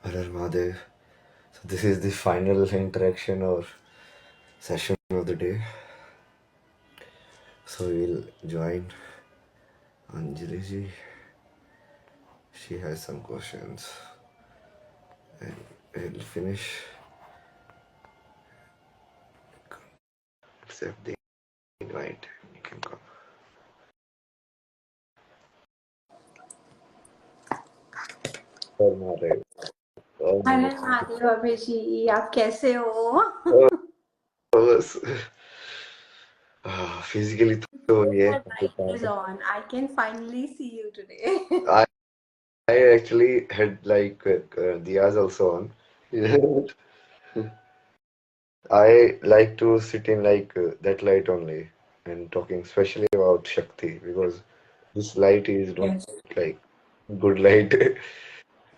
Harar Mahadev. So this is the final interaction or session of the day. So we'll join Anjali ji. She has some questions. And we'll finish. Accept the invite. You can come. Harar Mahadev. Oh, अरे महादेव अभय जी, आप कैसे हो? बस physically तो ये The light is on. I can finally see you today. I I actually had like Diyas also on. I like to sit in like that light only and talking especially about Shakti because this light is not Yes. like good light.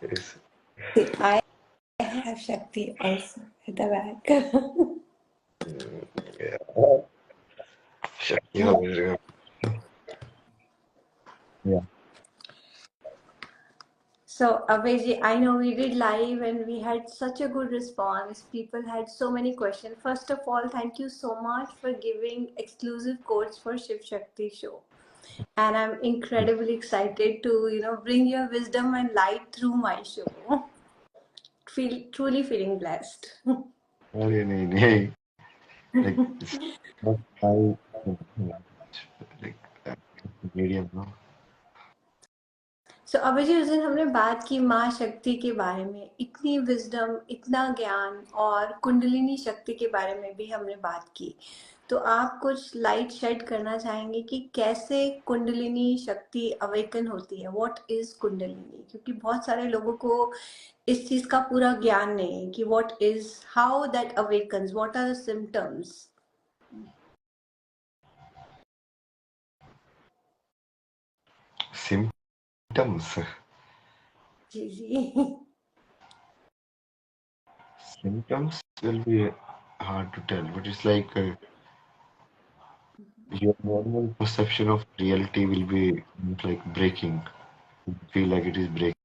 It's, See, I have Shakti also at the back. yeah. Shakti always yeah. So, Abhay ji, I know we did live and we had such a good response. People had so many questions. First of all, thank you so much for giving exclusive codes for Shiv Shakti show. And I'm incredibly excited to, bring your wisdom and light through my show. Truly feeling blessed. अरे नहीं नहीं like it's not my like medium no. सो अभी जी उस दिन हमने बात की माँ शक्ति के बारे में, इतनी विजडम, इतना ज्ञान, और कुंडलिनी शक्ति के बारे में भी हमने बात की। तो आप कुछ लाइट शेड करना चाहेंगे कि कैसे कुंडलिनी शक्ति अवेकन होती है? What is kundalini? क्योंकि बहुत सारे लोगों को इस चीज का पूरा ज्ञान नहीं है कि what is, how that awakens, what are the symptoms. Symptoms. जी जी। Symptoms will be hard to tell, but it's like your normal perception of reality will be like breaking. You feel like it is breaking.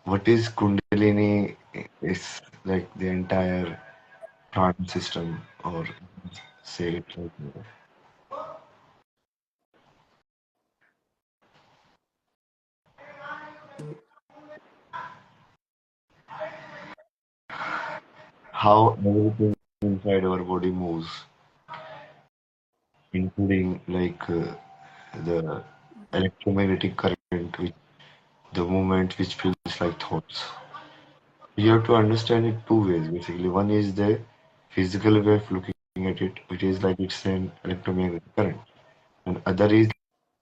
What is Kundalini is like the entire prana system, or say it like how everything inside our body moves, including like the electromagnetic current, which the movement which feels like thoughts. You have to understand it two ways basically. One is the physical way of looking at it, which is like it's an electromagnetic current, and other is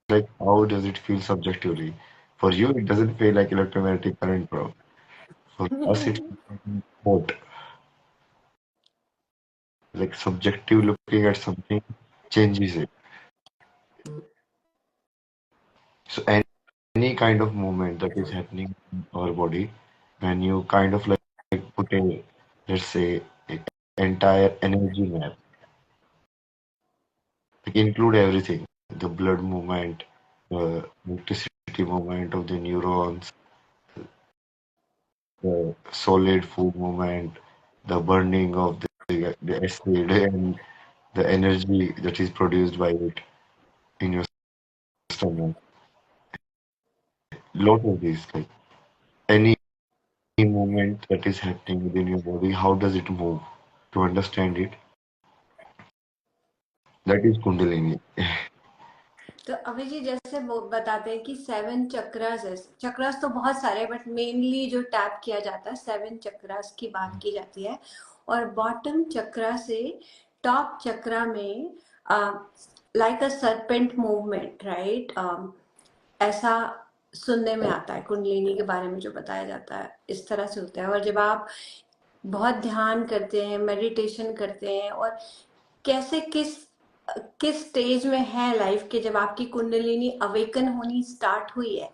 like how does it feel subjectively. For you, it doesn't feel like electromagnetic current, bro. For us, it's both. Like subjective looking at something changes it. So any kind of movement that is happening in our body, when you kind of like put a, let's say, a entire energy map, like include everything, the blood movement, the electricity movement of the neurons, the solid food movement, the burning of the acid, and the energy that is produced by it in your stomach. Lot of these, like any movement that is happening within your body, how does it move? To understand it, that is Kundalini. तो अभी जी जैसे वो बताते हैं कि 7 चक्रास है। चक्रास तो बहुत सारे, बट मेनली जो टैप किया जाता है 7 चक्रास की बात की जाती है। और बॉटम चक्रा से टॉप चक्रा में लाइक अ सरपेंट मूवमेंट, राइट? ऐसा सुनने में आता है कुंडलिनी के बारे में जो बताया जाता है, इस तरह से होता है। और जब आप बहुत ध्यान करते हैं, मेडिटेशन करते हैं, और कैसे किस किस स्टेज में है लाइफ के जब आपकी कुंडलिनी अवेकन होनी स्टार्ट हुई है?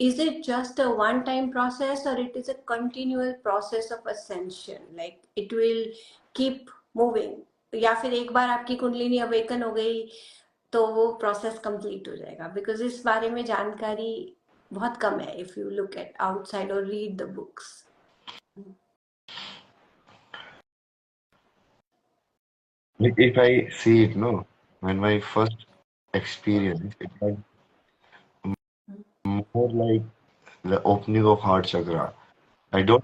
Is it just a one time process और it is a continual process of ascension, like it will keep moving? या फिर एक बार आपकी कुंडलिनी अवेकन हो गई तो वो प्रोसेस कंप्लीट हो जाएगा? बिकॉज इस बारे में जानकारी बहुत कम है if you look at outside or read the books. Like if I see it, no, when my first experience, it was more like the opening of heart chakra. I didn't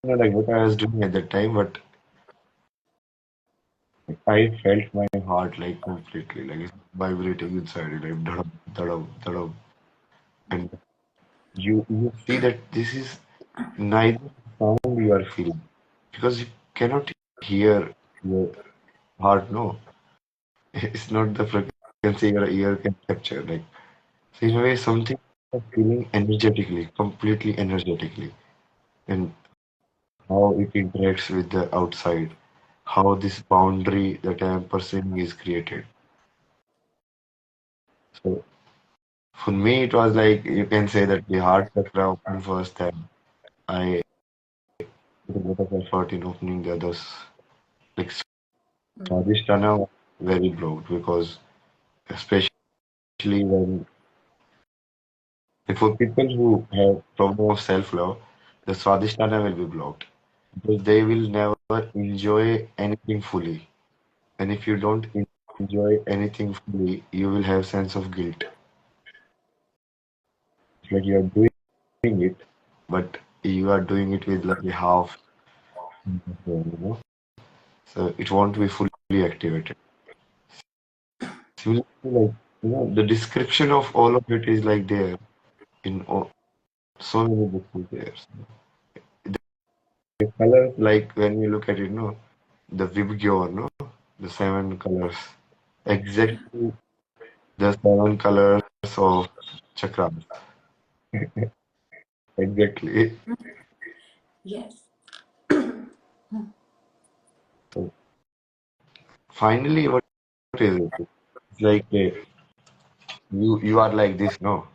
know like what I was doing at that time, but I felt my heart like completely like it's vibrating inside it, like dhadam, dhadam, dhadam. And you see that this is neither sound you are feeling because you cannot hear your heart, no. It's not the frequency your ear can capture. Like, so in a way, something you're feeling energetically, completely energetically, and how it interacts with the outside, how this boundary that I am perceiving is created. So for me, it was like you can say that the heart chakra opened first, and I put a lot of effort in opening the others. Like Swadhisthana was very blocked because especially when like for people who have problem of self-love, the Swadhisthana will be blocked because they will never enjoy anything fully. And if you don't enjoy anything fully, you will have sense of guilt. It's like you are doing it, but you are doing it with like a half, you know. So it won't be fully activated. Similarly, like the description of all of it is like there in so many books is there. The colors, like when you look at it, no, the Vibgyor, no, the seven colors, exactly the seven colors of chakras, exactly. Yes. So finally, what is it? It's like you are like this, no,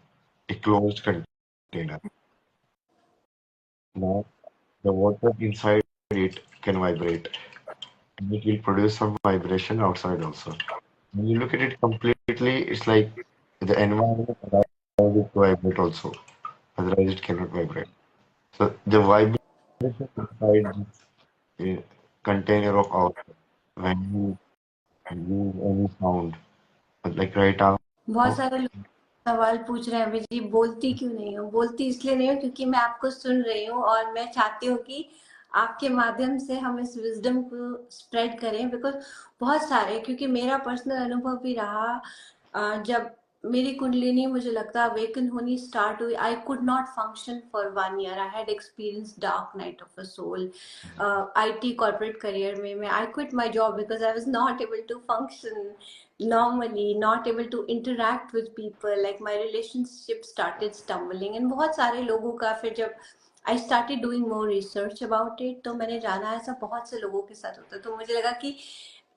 a closed container. Now the water inside it can vibrate, and it will produce some vibration outside also. When you look at it completely, it's like the environment allows it to vibrate also. Otherwise, it cannot vibrate. So the vibration inside this container of ours, when you use any sound, like right now, बहुत सारे लोग सवाल पूछ रहे हैं अभी जी बोलती क्यों नहीं हूँ बोलती इसलिए नहीं हूँ क्योंकि मैं आपको सुन रही हूँ और मैं चाहती हूँ कि आपके माध्यम से हम इस विजडम को स्प्रेड करें बिकॉज बहुत सारे क्योंकि मेरा पर्सनल अनुभव भी रहा जब मेरी कुंडलिनी मुझे लगता है अवेकन होनी स्टार्ट हुई I could not function for 1 year I had experience dark night of a soul IT corporate career में मैं I quit my job because I was not able to function normally, not able to interact with people, like my relationship started stumbling and बहुत सारे लोगों का फिर जब I started doing more research about it तो मैंने जाना ऐसा बहुत से लोगों के साथ होता है तो मुझे लगा कि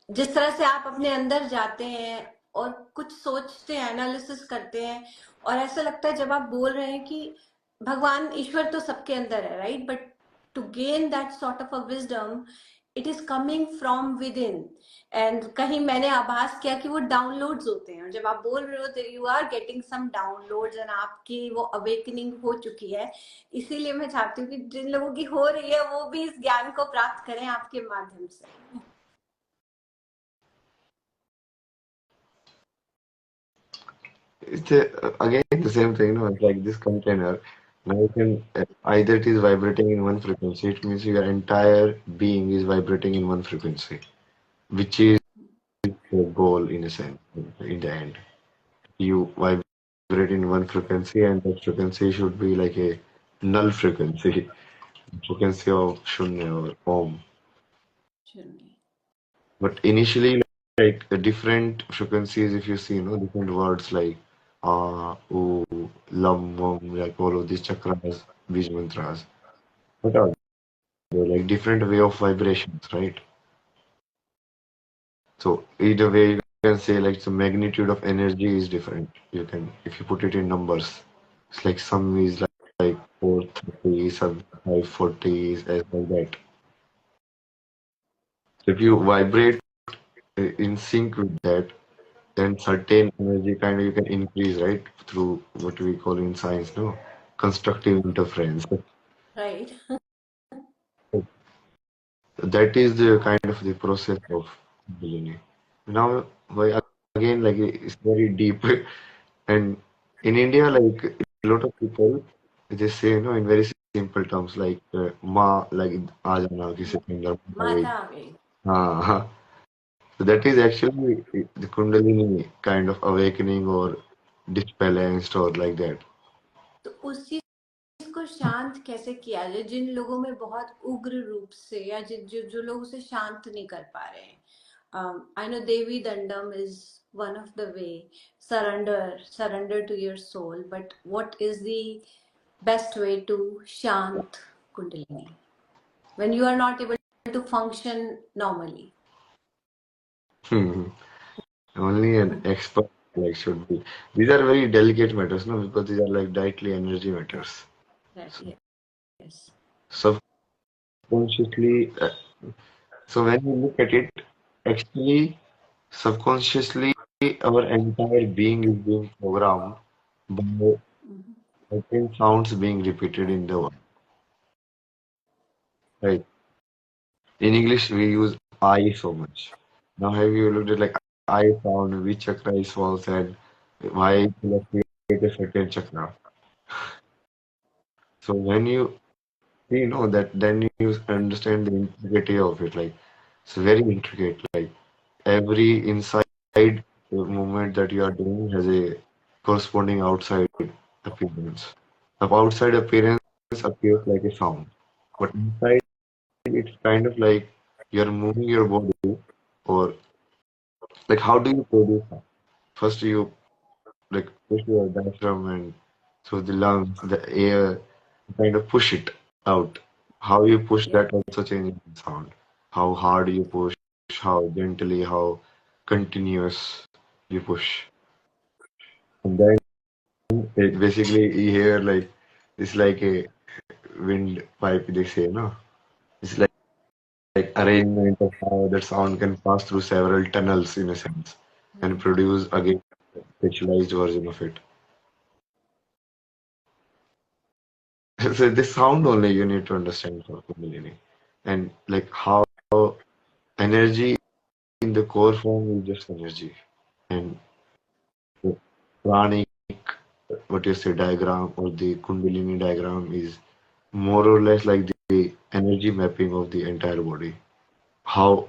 जिस तरह से आप अपने अंदर जाते हैं और कुछ सोचते हैं एनालिसिस करते हैं और ऐसा लगता है जब आप बोल रहे हैं कि भगवान ईश्वर तो सबके अंदर है right but to gain that sort of a wisdom it is coming from within and कहीं मैंने आभास किया कि वो डाउनलोड्स होते हैं और जब आप बोल रहे हो तो you are getting some downloads and आपकी वो अवेकनिंग हो चुकी है इसीलिए मैं चाहती हूँ कि जिन लोगों की हो रही है वो भी इस ज्ञान को प्राप्त करें आपके माध्यम से it's again the same thing, no? It's like this container. Now you can either it is vibrating in one frequency, it means your entire being is vibrating in one frequency, which is the goal in a sense, in the end. You vibrate in one frequency, and that frequency should be like a null frequency, frequency of Shunya or Om. But initially, like the different frequencies, if you see, different words like U, Lam, Vam, like all of these chakras, these mantras. What are they? Like different way of vibrations, right? So either way, you can say like the magnitude of energy is different. You can, if you put it in numbers, it's like some is like 430, some 540, as like that. So if you vibrate in sync with that, then certain energy kind of you can increase, right? Through what we call in science, no? Constructive interference. Right. That is the kind of the process of Kundalini. Now, why again, like it's very deep, and in India, like a lot of people, they say, you know, in very simple terms, like "ma," like "aa jana," किसी के अंदर आ गई. माता आ गई. हाँ, हाँ. So that is actually the Kundalini kind of awakening or disbalanced or like that. तो उस चीज को शांत कैसे किया जाए जिन लोगों में बहुत उग्र रूप से या जो लोग उसे शांत नहीं कर पा रहे हैं. I know Devi Dandam is one of the way. Surrender to your soul. But what is the best way to shant Kundalini when you are not able to function normally? Hmm. Only an expert like should be. These are very delicate matters, no, because these are like directly energy matters. That, So yes. subconsciously, so when you look at it, actually, subconsciously, our entire being is being programmed by Mhm. certain sounds being repeated in the world. Right? In English, we use I so much. Now, have you looked at like I sound, which chakra is false, and why will create a certain chakra? So when you know that, then you understand the integrity of it. Like it's very intricate. Like every inside movement that you are doing has a corresponding outside appearance. The outside appearance appears like a sound, but inside it's kind of like you're moving your body, or like how do you produce sound? First you like push your diaphragm and through the lungs, the air, kind of push it out. How you push Yeah. that also changes the sound. How hard you push, how gently, how continuous you push. And then it basically you hear like it's like a wind pipe they say, no? It's like arrangement of how that sound can pass through several tunnels in a sense and Hmm. produce again specialized version of it. So this sound only you need to understand for Kundalini. And like how energy in the core form is just energy. And the pranic, what you say, diagram or the Kundalini diagram is more or less like the energy mapping of the entire body. How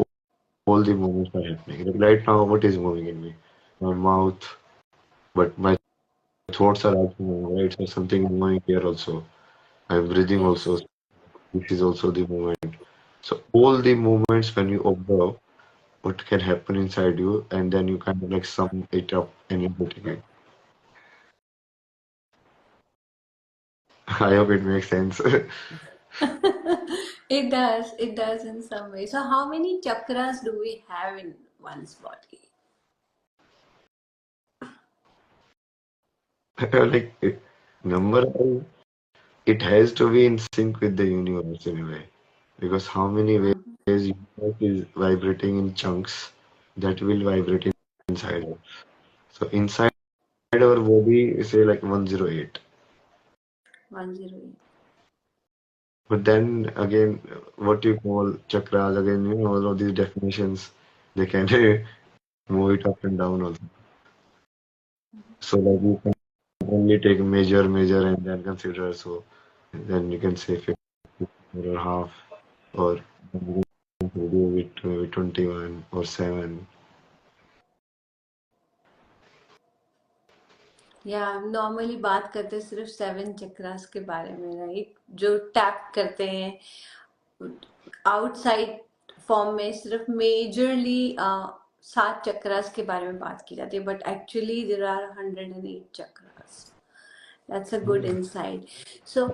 all the movements are happening. Like right now, what is moving in me? My mouth, but my thoughts are also moving, right? So something is moving here also. I'm breathing also. Yes. This is also the movement. So all the movements when you observe what can happen inside you, and then you kind of like sum it up energetically. I hope it makes sense. It does. It does in some way. So, how many chakras do we have in one's body? Like number, it has to be in sync with the universe in a way, because how many ways Mhm. universe is vibrating in chunks that will vibrate inside us. So inside our body, say like 108. 108. But then again, what you call chakras, again, you know, all of these definitions, they can move it up and down also. So like you can only take measure, and then consider. So then you can say 50 or half, or you can do it maybe 21 or 7. या हम normally बात करते हैं सिर्फ 7 चक्रास के बारे में, right? जो टैप करते हैं आउटसाइड फॉर्म में सिर्फ मेजरली 7 चक्रास के बारे में बात की जाती है, but actually there are 108 chakras. That's a good insight. So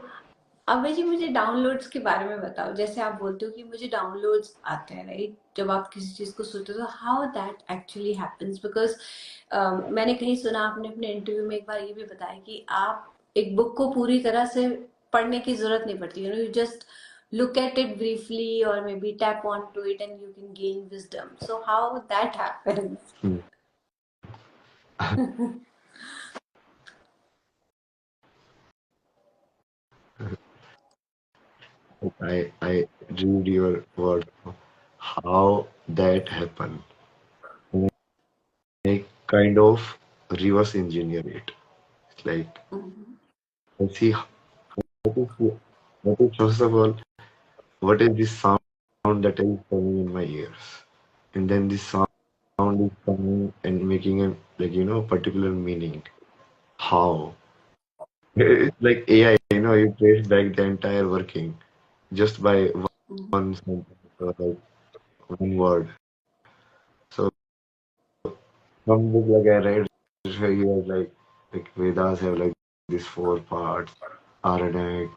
Abhay ji, मुझे डाउनलोड्स के बारे में बताओ. जैसे आप बोलते हो कि मुझे डाउनलोड्स आते हैं, राइट? जब आप किसी चीज को सुनते हो तो how that actually happens, because मैंने कहीं सुना, आपने अपने इंटरव्यू में एक बार ये भी बताया कि आप एक बुक को पूरी तरह से पढ़ने की जरूरत नहीं पड़ती, you know, you just look at it briefly or maybe tap onto it and you can gain wisdom. So how that happens? Hmm. I read your word, how that happened. And I kind of reverse engineer it. It's like Mhm. I see what is first of all, what is this sound that is coming in my ears? And then this sound is coming and making a particular meaning. How? It's like AI, you trace back the entire working just by Mhm. one sentence or like one word. So some book like I read, he was like Vedas have like these four parts, Aranak,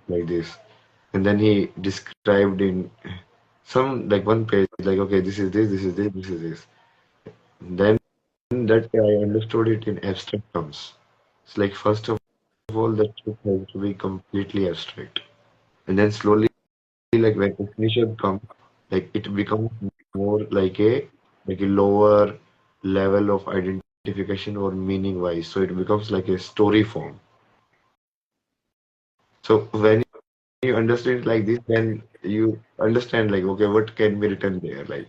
like this. And then he described in some like one page, like, okay, this is this, this is this, this is this. Then that I understood it in abstract terms. It's like first of all, the truth has to be completely abstract. And then slowly, like when Upanishad comes, like it becomes more like a lower level of identification or meaning wise. So it becomes like a story form. So when you understand it like this, then you understand like, okay, what can be written there, like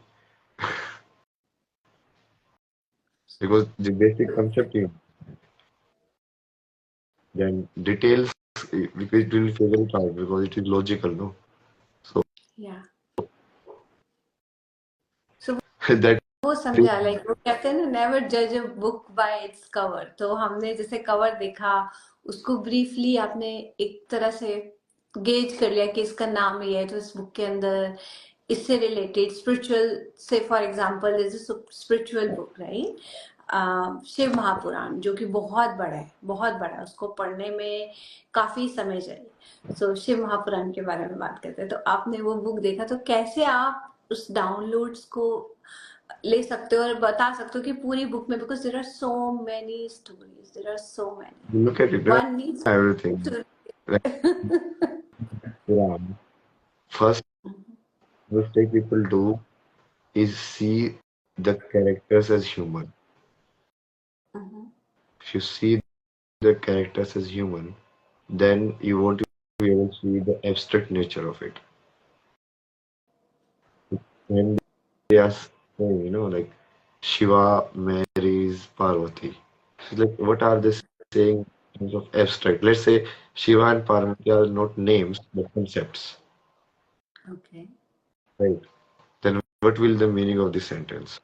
because the basic concept is then details because it will figure it out because it is logical, no? So Yeah. So that वो is समझा, like वो कहते हैं ना, never जज a book by its cover. तो हमने जैसे कवर देखा, उसको ब्रीफली आपने एक तरह से गेज कर लिया कि इसका नाम ये है, तो इस बुक के अंदर इससे रिलेटेड स्पिरिचुअल, से for example is spiritual book, right? Shiva Mahapurana, जो कि बहुत बड़ा है, बहुत बड़ा है, उसको पढ़ने में काफी समय चाहिए। सो शिव महापुराण के बारे में बात करते हैं। तो आपने वो बुक देखा, तो कैसे आप उस डाउनलोड्स को ले सकते हो और बता सकते हो कि पूरी बुक में, because there are so many stories, there are so look at it, many, one needs everything. To Like Quran, first mistake people do is see the characters as human. If you see the characters as human, then you won't be able to see the abstract nature of it. When they are saying, like Shiva marries Parvati. It's like, what are they saying in terms of abstract? Let's say Shiva and Parvati are not names, but concepts, okay. right? Then what will the meaning of this sentence?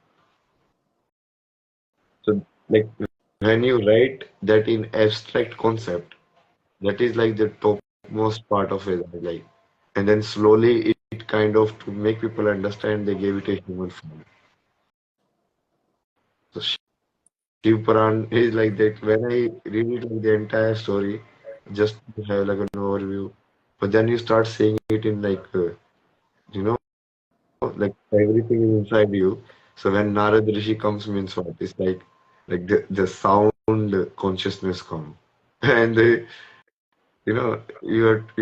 So, like, when you write that in abstract concept, that is like the topmost part of it, like, and then slowly it kind of to make people understand they gave it a human form. So Shiv Puran is like that. When I read it like the entire story, just to have like an overview, but then you start seeing it in you know, like everything is inside you. So when Narad Rishi comes means what? It's like the sound consciousness come, and you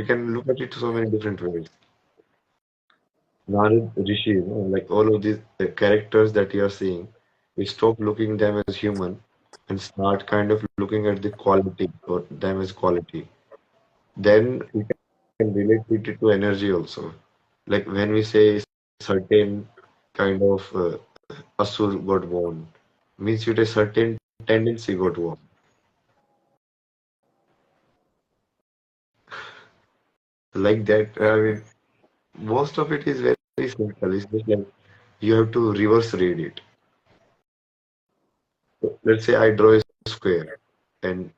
can look at it so many different ways. Narad Rishi, like all of these characters that you are seeing, we stop looking them as human and start kind of looking at the quality or them as quality. Then we can relate it to energy also. Like when we say certain kind of asur got born, means it a certain tendency got born. Like that, I mean, most of it is very simple. It's just like you have to reverse read it. So let's say I draw a square, and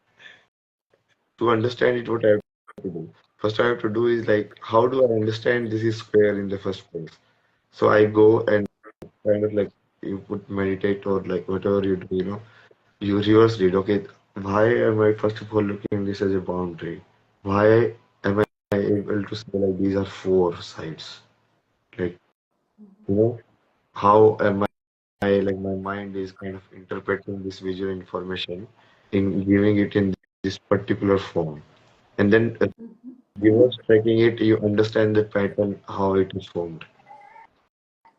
to understand it, what I have to do? First, I have to do is like, how do I understand this is square in the first place? So I go and kind of like you put meditate or like whatever you do, you reverse read. Okay, why am I first of all looking this as a boundary? Why am I able to say like these are four sides? Like, you know, how am I like my mind is kind of interpreting this visual information in giving it in this particular form. And then reverse tracking it, you understand the pattern, how it is formed.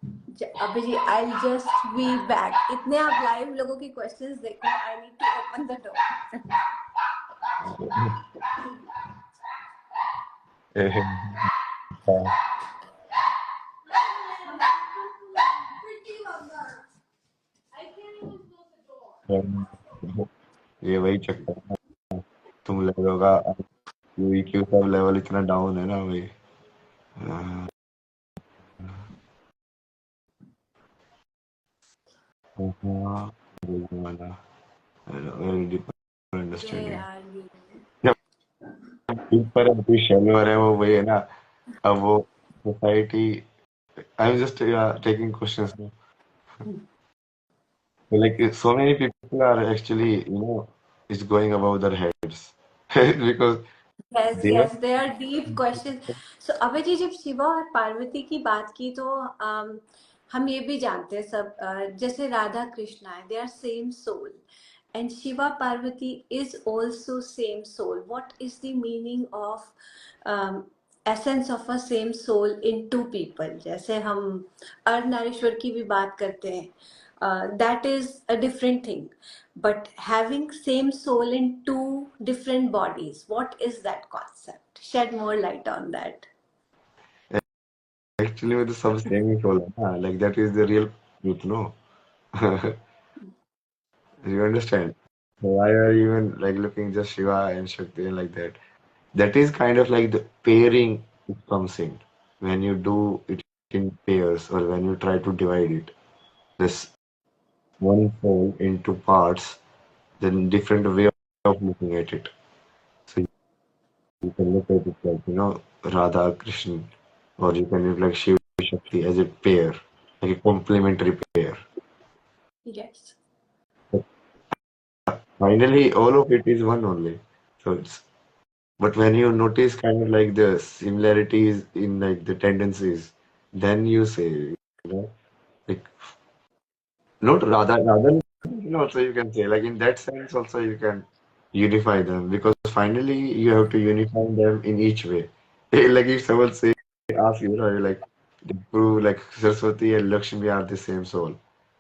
अभी जी I just be back. इतने आप live लोगों की questions देखो, I need to open the door. ये वही चक्कर है। तुम लोगों का क्यू सब लेवल इतना डाउन है ना भाई। हाँ, हाँ, बोलने वाला very deep where understanding. Are you? ऊपर है कोई शेल्वर है वो वही है ना। अब वो society I am just taking questions like so many people are actually is going above their heads because yes they are yes, they are deep question. So Abhay ji, जब शिवा और पार्वती की बात की तो हम ये भी जानते हैं सब, जैसे राधा कृष्णा है, they are same soul, and Shiva Parvati is also same soul. What is the meaning of essence of a same soul in two people? जैसे हम अर्धनारीश्वर की भी बात करते हैं, that is a different thing, but having same soul in two different bodies, what is that concept? Shed more light on that. actually with the sub same soul like that is the real truth no. You understand why are you even like looking just Shiva and Shakti and like that. That is kind of like the pairing it comes in when you do it in pairs or when you try to divide it this one soul into parts, then different way of looking at it. So you can look at it like, Radha, Krishna, or you can look like Shiva, Shakti as a pair, like a complementary pair. Yes. But finally, all of it is one only. So but when you notice kind of like the similarities in like the tendencies, then you say, like, not rather, also you can say, like in that sense also you can unify them because finally you have to unify them in each way. Like if someone say, ask you, like to prove like Saraswati and Lakshmi are the same soul.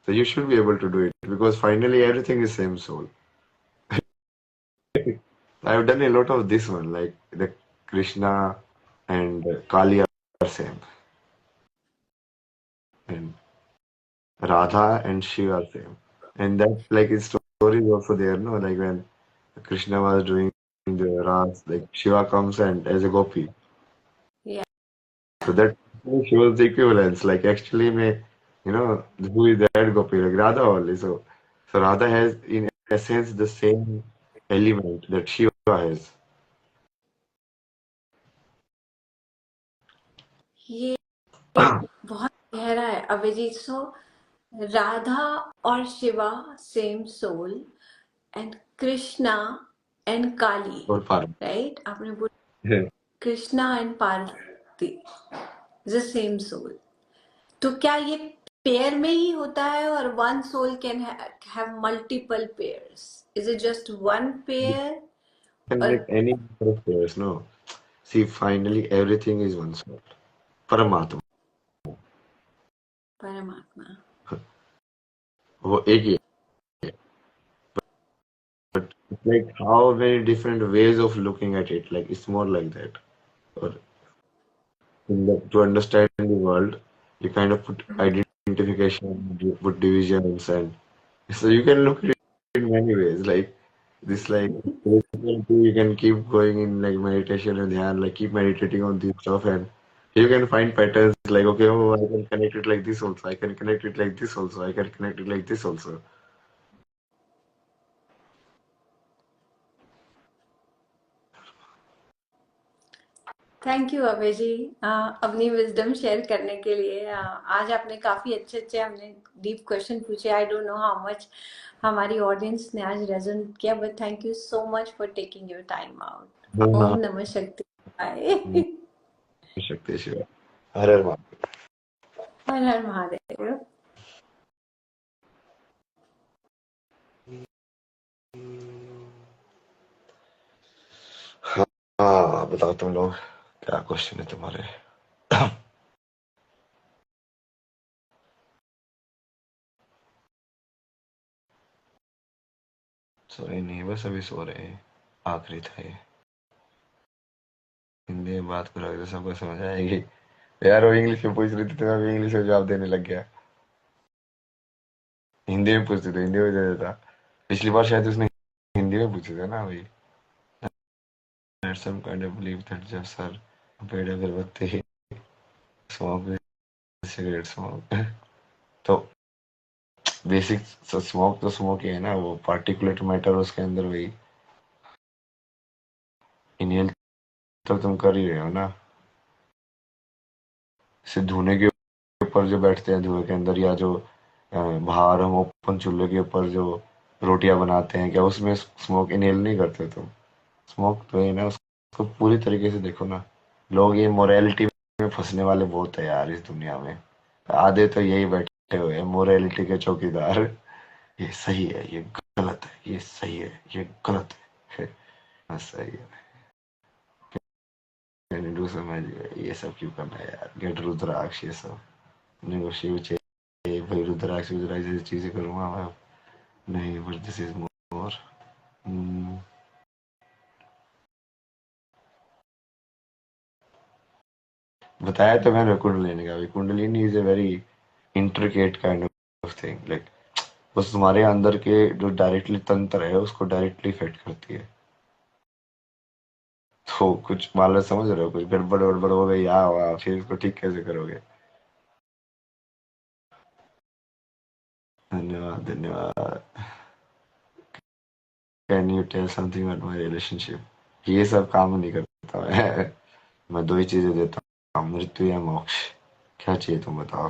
So you should be able to do it because finally everything is same soul. I've done a lot of this one, like the Krishna and Kali are same, and Radha and Shiva are same. And that like its story is also there, no? Like when Krishna was doing the Ras, like Shiva comes and as a gopi. Yeah. So that shows the equivalence. Like actually, who is that gopi? Like Radha only. So Radha has in essence the same element that Shiva has. ये बहुत गहरा है Abhijit. So Radha और Shiva same soul, and Krishna and Kali, Or Parvati. Right? आपने बोला Yeah. Krishna and Parvati the same soul. तो क्या ये पेयर में ही होता है, और one soul can have multiple pairs? Is it just one pair? Can और make any number of pairs, no? See, finally everything is one soul. Paramatma. परमात्मा? वो एक ही है. But it's like how many different ways of looking at it. Like it's more like that. Or to understand the world, you kind of put identification, you put divisions, and so you can look at it in many ways. Like this, like you can keep going in like meditation and dhyan, like keep meditating on this stuff, and you can find patterns. Like okay, oh, I can connect it like this also. I can connect it like this also. I can connect it like this also. Thank you Abhay ji, अपनी wisdom share करने के लिए। आज आपने काफी अच्छे अच्छे हमने डीप क्वेश्चन पूछे। I don't know how much हमारी ऑडियंस ने आज रेजोनेट किया, but thank you so much for taking your time out. Om नमः शक्ति। बाय। शक्ति शिवा. हर हर महादेव. हर हर महादेव। हाँ बताओ तुम लोग क्या क्वेश्चन है तुम्हारे. सोए नहीं, बस अभी सो रहे हैं। आखिरी था ये। हिंदी में बात करोगे तो सबको समझ आएगी। यार वो इंग्लिश में पूछ रही थी तो मैं भी इंग्लिश में जवाब देने लग गया। हिंदी में पूछती तो हिंदी में दे देता। पिछली बार शायद उसने हिंदी में पूछे थे ना भाई। some kind of belief that just are पेड़ अगरबत्ती स्मोक सिगरेट स्मोक तो बेसिक स्मोक तो स्मोक ही है ना, वो पार्टिकुलेट मैटर उसके अंदर वही इनहेल तो तुम कर ही रहे हो ना। सिर्फ धुएं के ऊपर जो बैठते हैं धुएं के अंदर, या जो बाहर हम ओपन चूल्हे के ऊपर जो रोटियां बनाते हैं, क्या उसमें स्मोक इनहेल नहीं करते तुम? स्मोक तो है ना, उसको पूरी तरीके से देखो ना। लोग ये मोरालिटी में फंसने वाले बहुत है यार इस दुनिया में। आधे तो यही बैठे हुए हैं मोरालिटी के चौकीदार। ये सही है, ये गलत है, ये सही है, ये गलत है। हाँ, सही है। हिंदू समझ गए ये सब क्यों करना है यार, गेट रुद्राक्ष ये सब। मेरे को शिव चाहिए भाई, रुद्राक्ष रुद्राक्ष जैसी चीजें करूंगा मैं। नहीं, बट दिस इज मोर। बताया तो मैंने कुंडलिनी का भी। Kundalini is a very intricate kind of thing, like बस तुम्हारे अंदर के जो डायरेक्टली तंत्र है उसको डायरेक्टली इफेक्ट करती है। तो कुछ मान लो समझ रहे हो, कुछ गड़बड़ वड़बड़ हो गई या हुआ, फिर इसको ठीक कैसे करोगे? धन्यवाद धन्यवाद। Can you tell something about my relationship? ये सब काम नहीं करता मैं दो ही चीजें देता हूँ, मृत्यु या मोक्ष। क्या चाहिए तुम बताओ?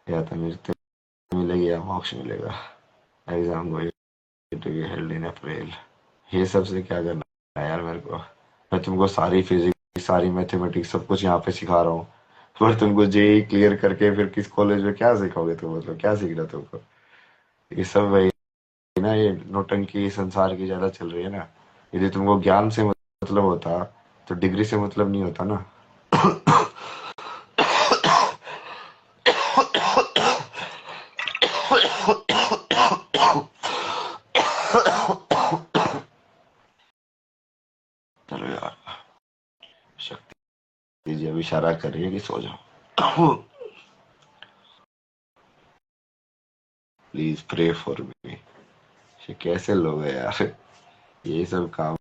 या तो मृत्यु मिलेगी या मोक्ष मिलेगा। Exam going to be held in April. ये सब से क्या करना है यार मेरे को? मैं तुमको सारी फिजिक्स सारी मैथमेटिक्स सब कुछ यहाँ पे सिखा रहा हूँ, पर तुमको जेई क्लियर करके फिर किस कॉलेज में क्या सिखाओगे तुम? मतलब क्या सीख रहे हो तुमको? ये सब वही ना, ये नौटंकी संसार की ज्यादा चल रही है ना। यदि तुमको ज्ञान से मतलब होता तो डिग्री से मतलब नहीं होता ना। चलो यार, शक्ति जी अब इशारा कर रही है कि सो जाओ। Please pray for me. ये कैसे लोग हैं यार, ये सब काम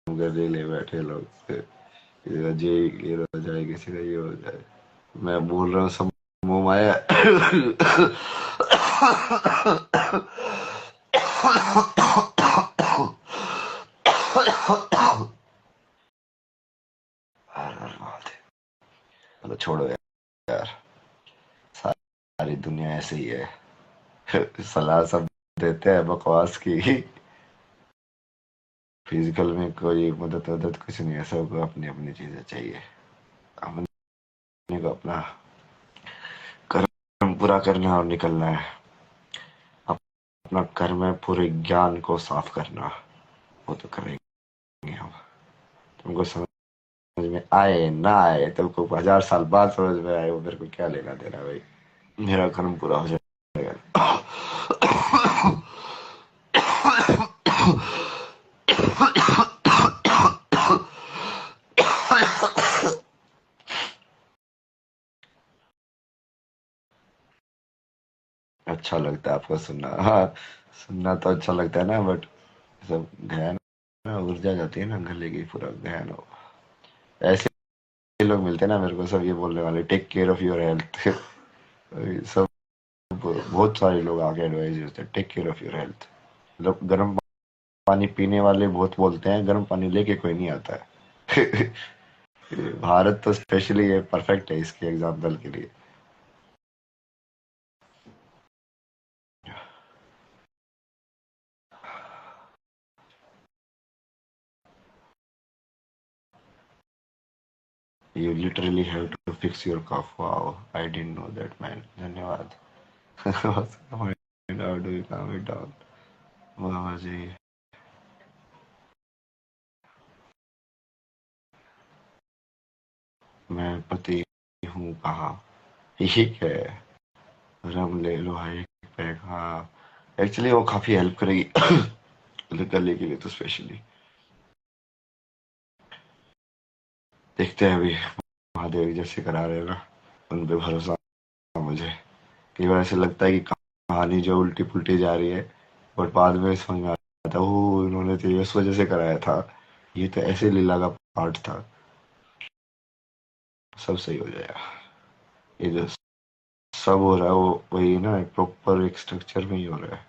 करने ले बैठे लोग। ये क्लियर हो जाए, किसी का ये हो जाए। मैं बोल रहा हूँ सब मुंह माया। मतलब छोड़ो यार, सारी दुनिया ऐसे ही है। सलाह सब देते हैं बकवास की। फिजिकल में कोई मदद वदद कुछ नहीं है, सबको अपनी अपनी चीजें चाहिए। हमने को अपना कर्म पूरा करना है और निकलना है। अपना कर्म है पूरे ज्ञान को साफ करना, वो तो करेंगे हम। तुमको समझ में आए ना आए, तुमको 1000 साल बाद समझ में आए, वो मेरे को क्या लेना देना भाई। मेरा कर्म पूरा हो जाएगा। अच्छा लगता है आपको सुनना? हाँ, सुनना तो अच्छा लगता है ना, बट सब गहन ना, ऊर्जा जाती है ना गले की, पूरा गहन हो। ऐसे लोग मिलते हैं ना मेरे को, सब ये बोलने वाले take care of your health. सब बहुत सारे लोग आके एडवाइस देते हैं take care of your health. मतलब गर्म पानी पीने वाले बहुत बोलते हैं, गर्म पानी लेके कोई नहीं आता है। भारत तो स्पेशली ये परफेक्ट है इसके एग्जाम्पल के लिए। You literally have to fix your cough. Wow, I didn't know that, man. धन्यवाद। How do you calm it down? मामा जी, मैं पति हूँ कहाँ? ये क्या है? रम ले लो, हाई पैक। हाँ, एक्चुअली वो काफी हेल्प करेगी करने के लिए तो स्पेशली देखते हैं अभी। महादेव जैसे करा रहे हैं ना, उन पे भरोसा है मुझे। कई बार ऐसे लगता है कि कहानी जो उल्टी पुल्टी जा रही है, बट बाद में समझ में आता है वो इन्होंने तो ये इस वजह से कराया था, ये तो ऐसे लीला का पार्ट था। सब सही हो जाएगा। ये जो सब हो रहा है वो वही ना, एक प्रॉपर एक स्ट्रक्चर में ही हो रहा है।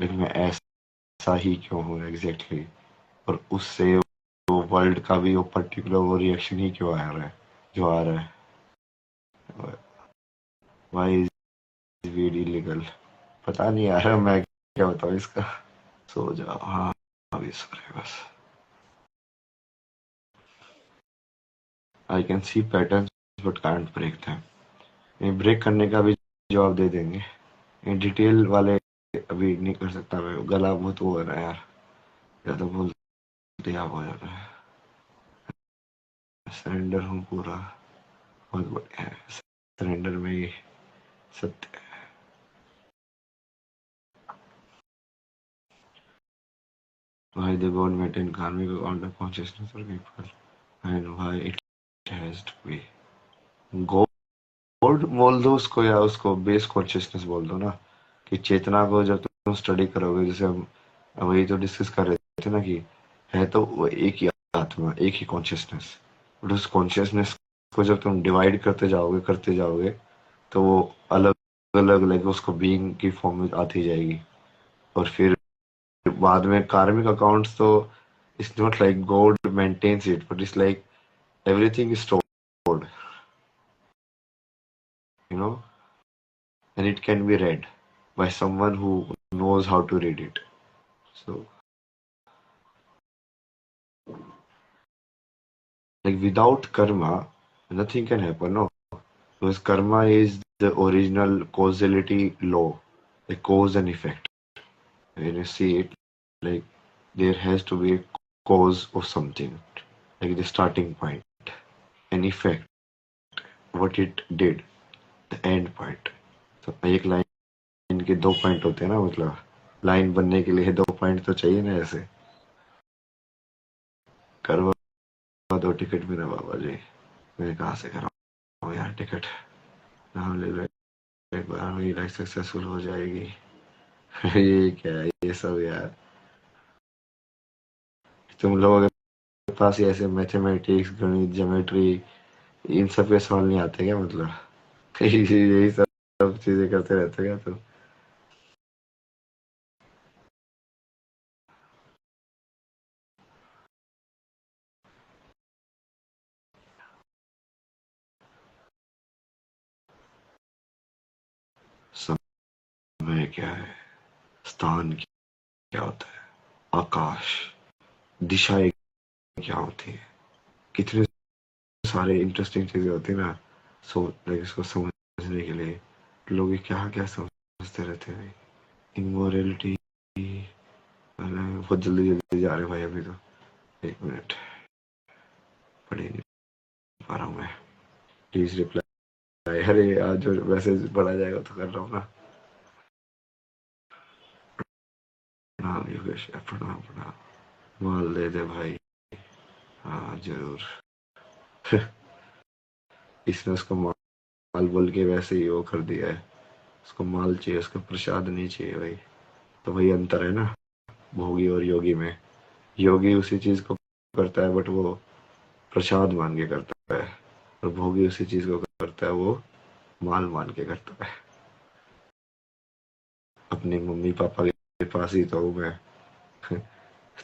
लेकिन मैं ऐसा ही क्यों हूँ एग्जैक्टली, और उससे वो वर्ल्ड का भी वो पर्टिकुलर वो रिएक्शन ही क्यों आ रहा है जो आ रहा है। वाई इज वीड इलीगल, पता नहीं आ रहा, मैं क्या बताऊँ इसका। सो जाओ, हाँ अभी सो रहे बस। I can see pattern but can't break them. ये ब्रेक करने का भी जवाब दे देंगे। ये डिटेल वाले अभी नहीं कर सकता मैं, गला बहुत वो है ना यार, या तो बोलते आप हो जाता है। सरेंडर हूँ पूरा, बहुत बढ़िया है। सरेंडर में ही सत्य है। Why the God maintain karmic order consciousness for people and why it has to be God बोल दो उसको, या उसको बेस कॉन्शियसनेस बोल दो ना, कि चेतना को जब तुम स्टडी करोगे, जैसे हम वही तो डिस्कस कर रहे थे ना, कि है तो वो एक ही आत्मा, एक ही कॉन्शियसनेस, बट उस कॉन्शियसनेस को जब तुम डिवाइड करते जाओगे तो वो अलग अलग लाइक उसको बीइंग की फॉर्म में आती जाएगी। और फिर बाद में कार्मिक अकाउंट्स तो it's not like God maintains it, but it's like everything is stored, you know, and it can be read by someone who knows how to read it. So, like without karma, nothing can happen, no? Because karma is the original causality law, the cause and effect. When you see it, like there has to be a cause of something, like the starting point, an effect, what it did, the end point. तो एक line के दो point होते हैं ना, मतलब line बनने के लिए दो पॉइंट तो चाहिए ना, ऐसे करवा दो टिकट मेरा बाबा जी। मैं कहाँ से कराऊँ यार टिकट, नाम ले लो एक बार, मेरी लाइफ सक्सेसफुल हो जाएगी। ये क्या है ये सब यार, तुम लोगों के पास ही ऐसे मैथमेटिक्स, गणित, ज्योमेट्री, इन सब के सवाल नहीं आते क्या, मतलब यही सब चीजें करते रहते क्या तुम। समय क्या है, स्थान क्या होता है, आकाश, दिशाएं क्या होती है, कितने सारे इंटरेस्टिंग चीजें होती है ना। सो लाइक इसको समझने के लिए लोग ये क्या क्या समझते रहते हैं। इमोरलिटी, बहुत जल्दी जल्दी जा रहे भाई अभी तो, एक मिनट, पढ़ ही नहीं पा रहा हूँ मैं। प्लीज रिप्लाई, अरे आज जो मैसेज पढ़ा जाएगा तो कर रहा हूँ ना। प्रणाम योगेश, प्रणाम प्रणाम। माल दे दे भाई, हाँ जरूर। इसने उसको माल बोल के वैसे ही वो कर दिया है, उसको माल चाहिए, उसको प्रसाद नहीं चाहिए भाई। तो वही अंतर है ना भोगी और योगी में। योगी उसी चीज को करता है बट वो प्रसाद मान के करता है, और भोगी उसी चीज को करता है वो माल मान के करता है। अपने मम्मी पापा के पास ही तो हूँ मैं।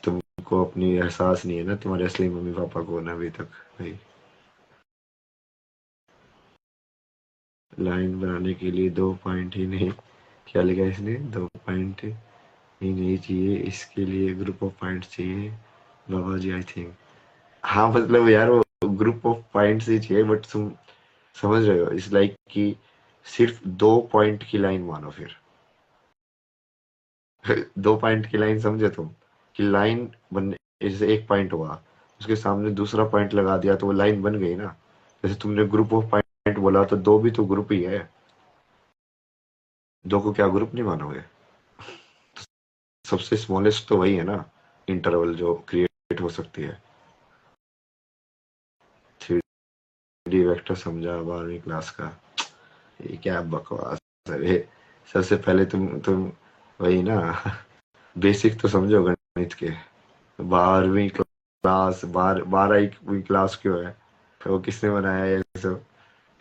तुमको अपनी एहसास नहीं है ना, तुम्हारे असली मम्मी पापा कौन है अभी तक भाई। लाइन बनाने के लिए दो पॉइंट ही नहीं, क्या लिखा है इसने, दो पॉइंट ही नहीं चाहिए, इसके लिए ग्रुप ऑफ पॉइंट चाहिए बाबा जी आई थिंक। हाँ मतलब यार वो ग्रुप ऑफ पॉइंट्स ही चाहिए, बट तुम समझ रहे हो, इस लाइक कि सिर्फ दो पॉइंट की लाइन मानो फिर। दो पॉइंट की लाइन समझे तुम, कि लाइन बनने, जैसे एक पॉइंट हुआ, उसके सामने दूसरा पॉइंट लगा दिया तो वो लाइन बन गई ना। जैसे तुमने ग्रुप ऑफ पॉइंट बोला तो दो भी तो ग्रुप ही है। दो को क्या ग्रुप नहीं मानोगे? सबसे स्मॉलेस्ट तो वही है ना, इंटरवल जो क्रिएट हो सकती है। 3D वेक्टर समझा 12वीं क्लास का? ये क्या बकवास है ये। सबसे पहले तुम वही ना, बेसिक तो समझो गणित के। 12वीं क्लास, 12वीं क्लास क्यों है, फिर वो किसने बनाया ये सब?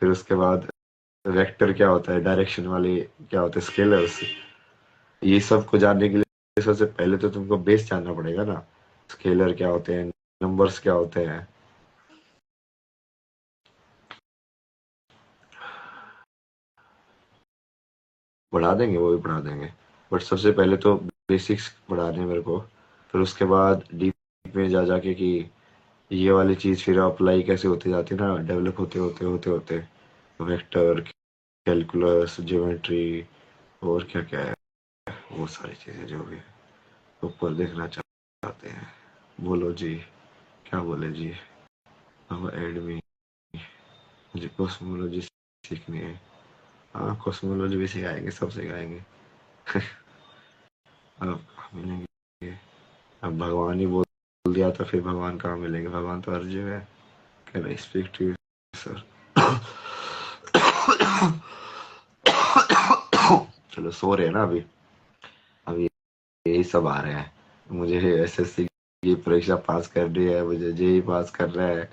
फिर उसके बाद वेक्टर क्या होता है, डायरेक्शन वाले क्या होते हैं, स्केलर्स। ये सब को जानने के लिए सबसे पहले तो तुमको बेस जानना पड़ेगा ना, स्केलर क्या होते हैं, नंबर्स क्या होते हैं। पढ़ा देंगे, वो भी पढ़ा देंगे, बट सबसे पहले तो बेसिक्स पढ़ा दें मेरे को। फिर उसके बाद डीप में जा जाके कि ये वाली चीज फिर अप्लाई कैसे होती जाती है ना, डेवलप होते होते होते होते वेक्टर, कैलकुलस, ज्योमेट्री, और क्या क्या है, वो सारी चीजें जो भी है ऊपर देखना चाहते हैं। बोलो जी, क्या बोले जी? हम एडमी, मुझे कॉस्मोलॉजी सीखनी है। हाँ, कॉस्मोलॉजी भी सिखाएंगे, सब सिखाएंगे। अब मिलेंगे, अब भगवान ही बोल दिया तो फिर भगवान कहाँ मिलेंगे? भगवान तो हर जगह है। Can I speak to you sir? चलो, सो रहे हैं ना अभी? अभी यही सब आ रहे हैं। मुझे एसएससी की परीक्षा पास करनी है, मुझे जेई पास करना है,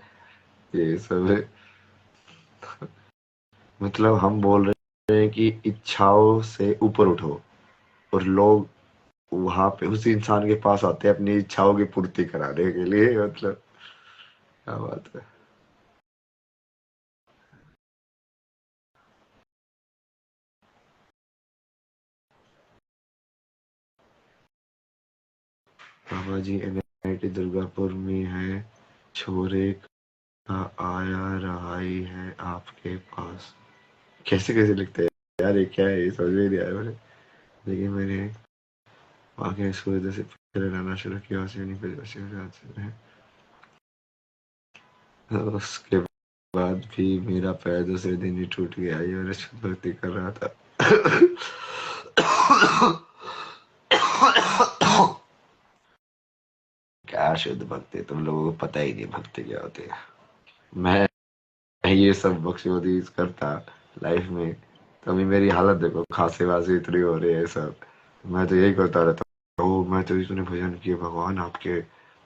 ये सब है। मतलब हम बोल रहे हैं कि इच्छाओं से ऊपर उठो, और लोग वहां पे उस इंसान के पास आते हैं अपनी इच्छाओं की पूर्ति कराने के लिए। मतलब क्या बात है। बाबा जी एनआईटी दुर्गापुर में है, छोरे का आया रहाई है आपके पास। कैसे कैसे लिखते हैं यार, ये क्या है, ये समझ में नहीं आया मुझे। लेकिन मैंने आगे इसको इधर से पहले लाना शुरू किया, उसके बाद भी मेरा पैर दूसरे दिन ही टूट गया। ये मैंने शुद्ध भक्ति कर रहा था। क्या शुद्ध भक्ति, तुम लोगों को पता ही नहीं भक्ति क्या होती है। मैं ये सब बकचोदी करता लाइफ में, तभी मेरी हालत देखो, खांसी वासी इतनी हो रही है सब। मैं तो यही करता रहता हूँ, मैं तो इतने भजन किए भगवान आपके,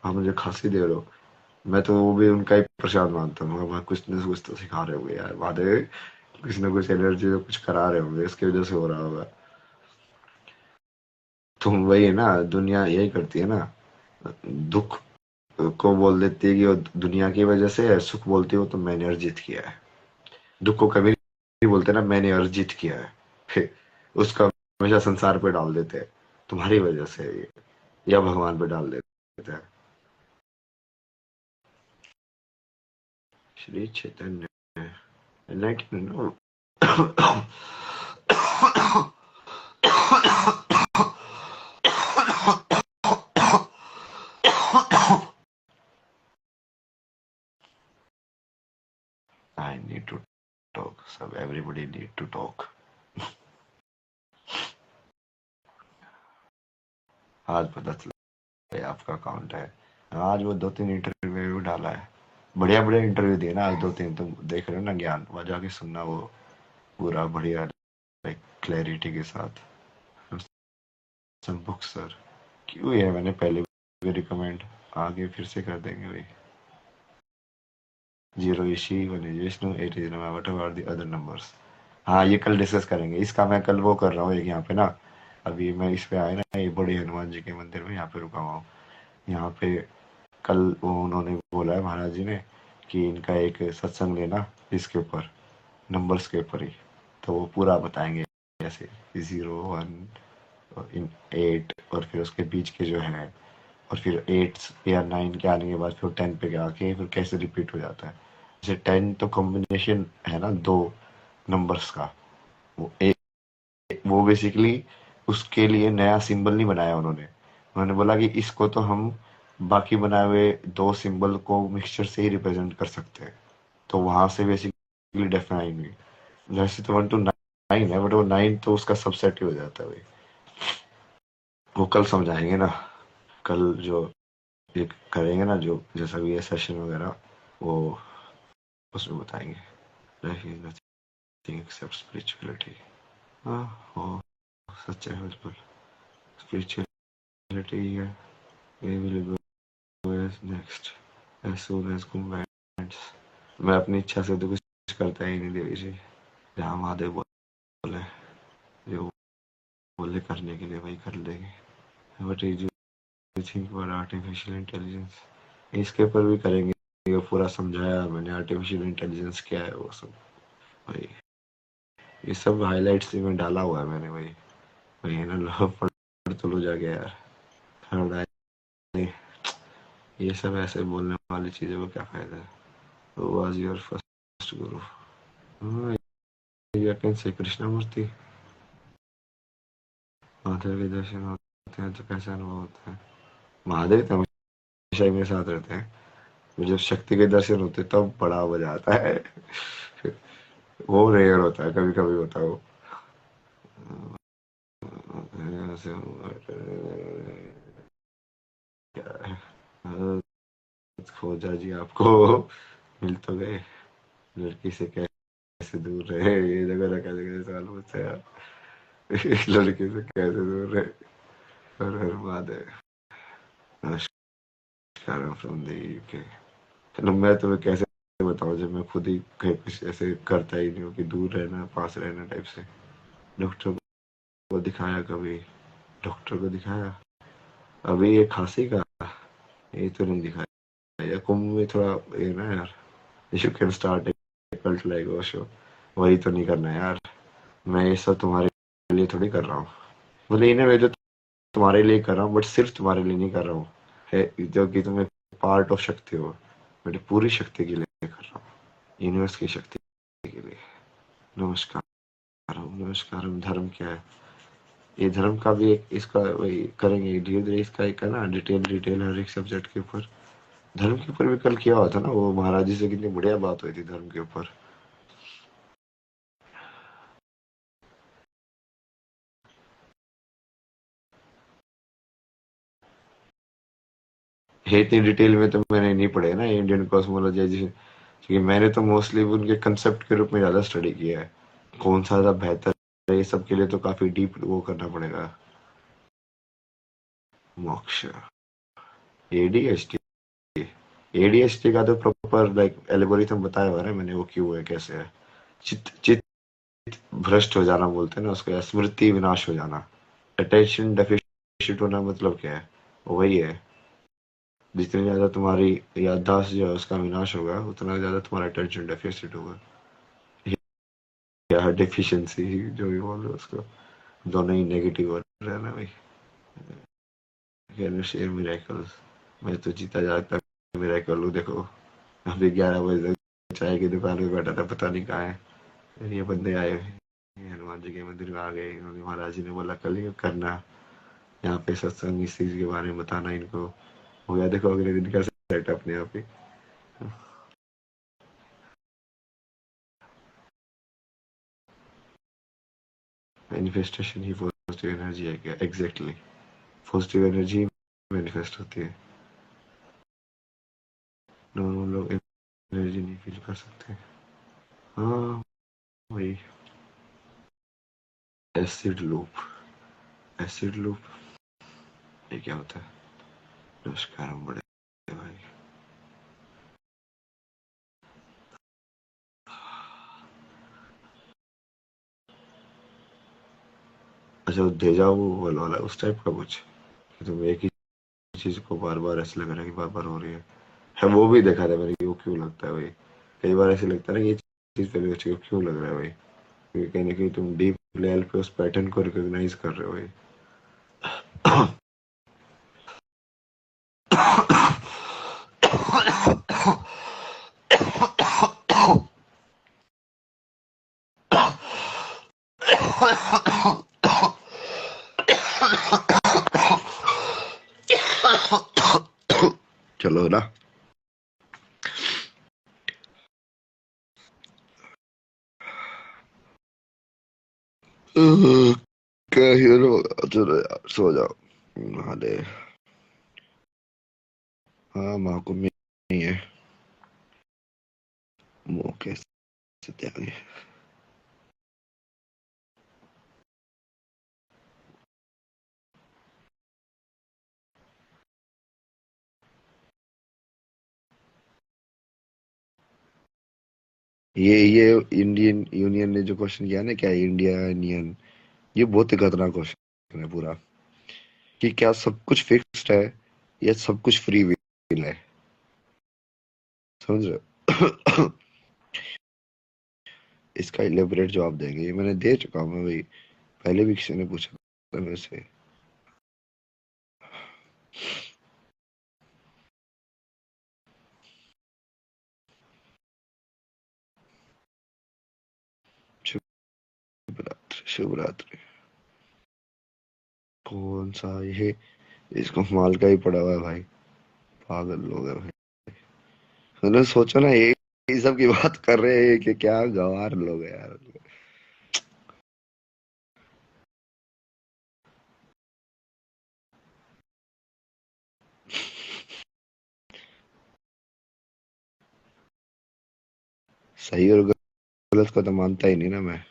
आप मुझे खांसी दे रहे हो। मैं तो वो भी उनका ही प्रसाद मानता हूँ, मैं कुछ न कुछ तो सिखा रहे होंगे यार, महादेव कुछ ना कुछ एनर्जी तो कुछ करा रहे होंगे, इसकी वजह से हो रहा होगा। तुम वही है ना, दुनिया यही करती है ना, दुख को बोल देती है कि वो दुनिया की वजह से है, सुख बोलती हो तो मैंने अर्जित किया है। दुख को कभी नहीं बोलते ना मैंने अर्जित किया है, फिर उसका हमेशा संसार पे डाल देते हैं, तुम्हारी वजह से है ये, या भगवान पे डाल देते हैं। Shri Chaitanya enlightenment, no. I need to talk, so everybody need to talk. आज पता चला आपका अकाउंट है। आज वो 2-3 इंटरव्यू डाला है, बढ़िया बढ़िया इंटरव्यू दिए ना आज 2-3, तुम देख रहे हो ना, ज्ञान वहाँ जाके सुनना, वो पूरा बढ़िया, लाइक क्लैरिटी के साथ। सम बुक सर क्यों, है मैंने पहले भी रिकमेंड, आगे फिर से कर देंगे भाई। जीरो इशी 1 is Vishnu, 8 is Rama, what are the other numbers. हाँ, ये कल डिस्कस करेंगे, इसका मैं कल वो कर रहा हूँ एक यहाँ पे ना, अभी मैं इस पे आया ना, ये बड़े हनुमान जी के मंदिर में यहाँ पे रुका हुआ हूँ। यहाँ पे कल वो उन्होंने बोला है महाराज जी ने कि इनका एक सत्संग लेना, इसके ऊपर नंबर्स के ऊपर ही, तो वो पूरा बताएंगे कैसे 0, 1, इन 8, और फिर उसके बीच के जो है, और फिर 8 या 9 के आने के बाद फिर 10 पे आके फिर कैसे रिपीट हो जाता है। जैसे 10 तो कॉम्बिनेशन है ना दो नंबर्स का, वो एक, वो बेसिकली उसके लिए नया सिंबल नहीं बनाया उन्होंने। उन्होंने बोला कि इसको तो हम बाकी बनाए हुए दो सिंबल को मिक्सचर से ही रिप्रेजेंट कर सकते हैं, तो वहां से बेसिकली डेफिनेट हुई। जैसे तो 1 to 9 है, बट वो 9 तो उसका सबसेट ही हो जाता है भाई। वो कल समझाएंगे ना, कल जो ये करेंगे ना, जो जैसा भी ये सेशन वगैरह, वो उसमें बताएंगे। Life is nothing except spirituality. हाँ, हो सच है बिल्कुल। स्पिरिचुअलिटी है, we will go as next as soon as commands. मैं अपनी इच्छा से तो कुछ करता ही नहीं देवी जी। जहाँ महादेव बोले, जो बोले करने के लिए वही कर लेंगे। What is you think about artificial intelligence? इसके ऊपर भी करेंगे, ये पूरा समझाया मैंने आर्टिफिशियल इंटेलिजेंस क्या है वो सब भाई। ये सब हाइलाइट्स में डाला हुआ है मैंने भाई। भाई है ना, लो पढ़ तो लो जाके यार। थर्ड आई, ये सब ऐसे बोलने वाली चीजों को क्या फायदा है। वाज योर फर्स्ट गुरु? हाँ, you can say Krishnamurthy. Mahadev के दर्शन होते हैं तो कैसा अनुभव होता है? महादेव तो हमेशा ही मेरे साथ रहते हैं, जब शक्ति के दर्शन होते तब बड़ा मजा आता है। वो रेयर होता है, कभी कभी होता है वो। खोजा जी आपको, मिल तो गए। लड़की से कैसे दूर रहे, ये जगह रखा जगह सवाल पूछा यार। लड़की से कैसे दूर रहे। हर हर महादेव। नमस्कार फ्रॉम द यूके। चलो मैं तुम्हें कैसे बताऊं जब मैं खुद ही कहीं कुछ ऐसे करता ही नहीं हूँ कि दूर रहना पास रहना टाइप से। डॉक्टर को दिखाया कभी? डॉक्टर को दिखाया अभी ये खांसी का, ये तो नहीं दिखाया। या कुंभ में थोड़ा ये ना यार, you can start A cult like Osho, वही तो नहीं करना यार। मैं ये सब तुम्हारे लिए थोड़ी कर रहा हूँ, मतलब इन्हें मैं तो तुम्हारे लिए कर रहा हूँ, बट सिर्फ तुम्हारे लिए नहीं कर रहा हूँ है, जो कि तुम पार्ट ऑफ शक्ति हो। मैं पूरी शक्ति के लिए कर रहा हूँ, यूनिवर्स की शक्ति के लिए। नमस्कार। नमस्कार। धर्म क्या है? ये धर्म का भी एक इसका वही करेंगे धीरे धीरे, इसका एक है ना डिटेल हर एक सब्जेक्ट के ऊपर। धर्म के ऊपर भी कल किया हुआ था ना, वो महाराज जी से कितनी बढ़िया बात हुई थी धर्म के ऊपर। है इतनी डिटेल में तो मैंने नहीं पढ़े ना इंडियन कॉस्मोलॉजी जी, क्योंकि मैंने तो मोस्टली उनके कंसेप्ट के रूप में ज्यादा स्टडी किया है। कौन सा ज्यादा बेहतर है ये सब के लिए तो काफी डीप वो करना पड़ेगा। मोक्ष, एडीएचडी। एडीएचडी का तो प्रॉपर लाइक एल्गोरिथम बताया हुआ है मैंने, वो क्यों है कैसे है। चित चित भ्रष्ट हो जाना बोलते हैं ना उसको, या स्मृति विनाश हो जाना। अटेंशन डेफिशिएंट होना मतलब क्या है? वही है, जितनी ज्यादा तुम्हारी याददाश्त जो है उसका विनाश होगा, उतना ज्यादा तुम्हारा अटेंशन डेफिसिट होगा, या डेफिशिएंसी, जो भी बोल रहे हो उसको। दोनों ही नेगेटिव हो रहा है ना भाई। Can you share miracles? मैं तो जीता जागता मिरेकल हूँ। देखो अभी 11 बजे तक चाय की दुकान पे बैठा था, पता नहीं कहाँ है। ये बंदे आए, ये हनुमान जी के मंदिर में आ गए। इन्होंने महाराज जी ने बोला कल ये करना, यहाँ पे सत्संग इस चीज के बारे में बताना इनको। हो गया देखो अगले दिन का सेट अपने आप ही। मैनिफेस्टेशन ही पॉजिटिव एनर्जी है क्या? एग्जैक्टली, पॉजिटिव एनर्जी मैनिफेस्ट होती है। नॉर्मल लोग एनर्जी नहीं फील कर सकते। हाँ वही। एसिड लूप, एसिड लूप ये क्या होता है? नमस्कार हम बड़े भाई। अच्छा, डेजा वो वाला उस टाइप का कुछ, कि तुम एक ही चीज को बार बार ऐसे लग रहा है कि बार बार हो रही है। वो भी देखा था मैंने कि वो क्यों लगता है भाई। कई बार ऐसे लगता है ना कि ये चीज पहले बच्चे को क्यों लग रहा है भाई, क्योंकि कहीं ना कहीं तुम डीप लेवल पे उस पैटर्न को रिकॉग्नाइज कर रहे हो भाई। चलो ना। क्या हीरो, चलो यार सो जाओ। महादेव। हाँ माँ को नहीं है, मुंह कैसे त्यागे। ये इंडियन यूनियन ने जो क्वेश्चन किया ना, क्या इंडिया यूनियन, ये बहुत ही खतरनाक क्वेश्चन है पूरा। कि क्या सब कुछ फिक्स्ड है या सब कुछ फ्री विल है, समझ रहे हो? इसका इलेबोरेट जवाब देंगे, ये मैंने दे चुका हूँ भाई, पहले भी किसी ने पूछा था मेरे से। शुभ रात्रि, शुभ रात्रि। कौन सा ये, इसको माल का ही पड़ा हुआ है भाई, पागल लोग है भाई। मैंने सोचा ना ये सब की बात कर रहे हैं कि क्या गवार लोग है यार। सही और गलत को तो मानता ही नहीं ना मैं,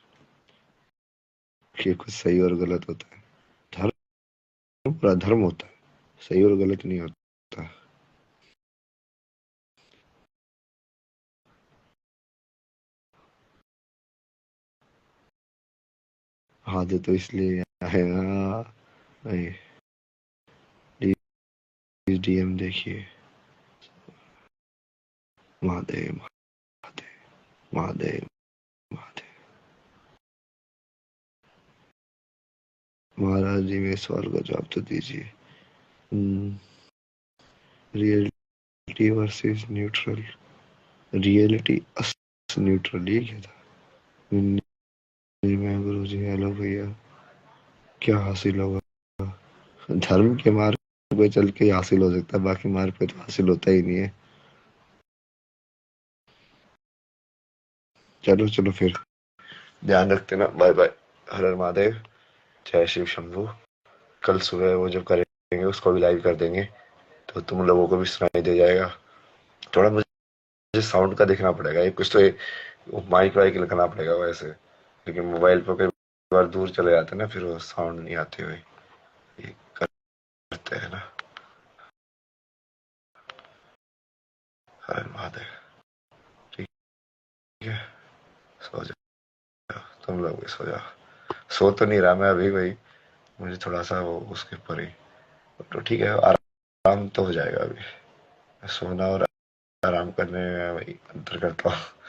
कि कुछ सही और गलत होता है। धर्म पूरा धर्म होता है, सही और गलत नहीं होता। आधे तो इसलिए है ना भाई। डीएम देखिए। महादेव, महादेव, महादेव, महादेव। महाराज जी मेरे सवाल का जवाब तो दीजिए। Reality versus neutral, reality neutral, ये क्या था? मैं गुरु जी, हेलो भैया, क्या हासिल होगा? धर्म के मार्ग पे चल के ही हासिल हो सकता है, बाकी मार्ग पे तो हासिल होता ही नहीं है। चलो चलो फिर, ध्यान रखते ना, बाय बाय। हर हर महादेव, जय शिव शंभू। कल सुबह वो जो करेंगे उसको भी लाइव कर देंगे, तो तुम लोगों को भी सुनाई दे जाएगा। थोड़ा मुझे साउंड का देखना पड़ेगा, ये कुछ तो माइक वाइक लगाना पड़ेगा वैसे, लेकिन मोबाइल पर कई बार दूर चले जाते हैं ना, फिर वो साउंड नहीं आते हुए, ये करते हैं ना। हर हर महादेव। ठीक है, सो जाओ, तुम लोग भी सो जाओ। सो तो नहीं रहा मैं अभी भाई, मुझे थोड़ा सा वो उसके ऊपर ही, तो ठीक है, आराम तो हो जाएगा अभी। सोना और आराम करने में वही अंतर करता हूँ।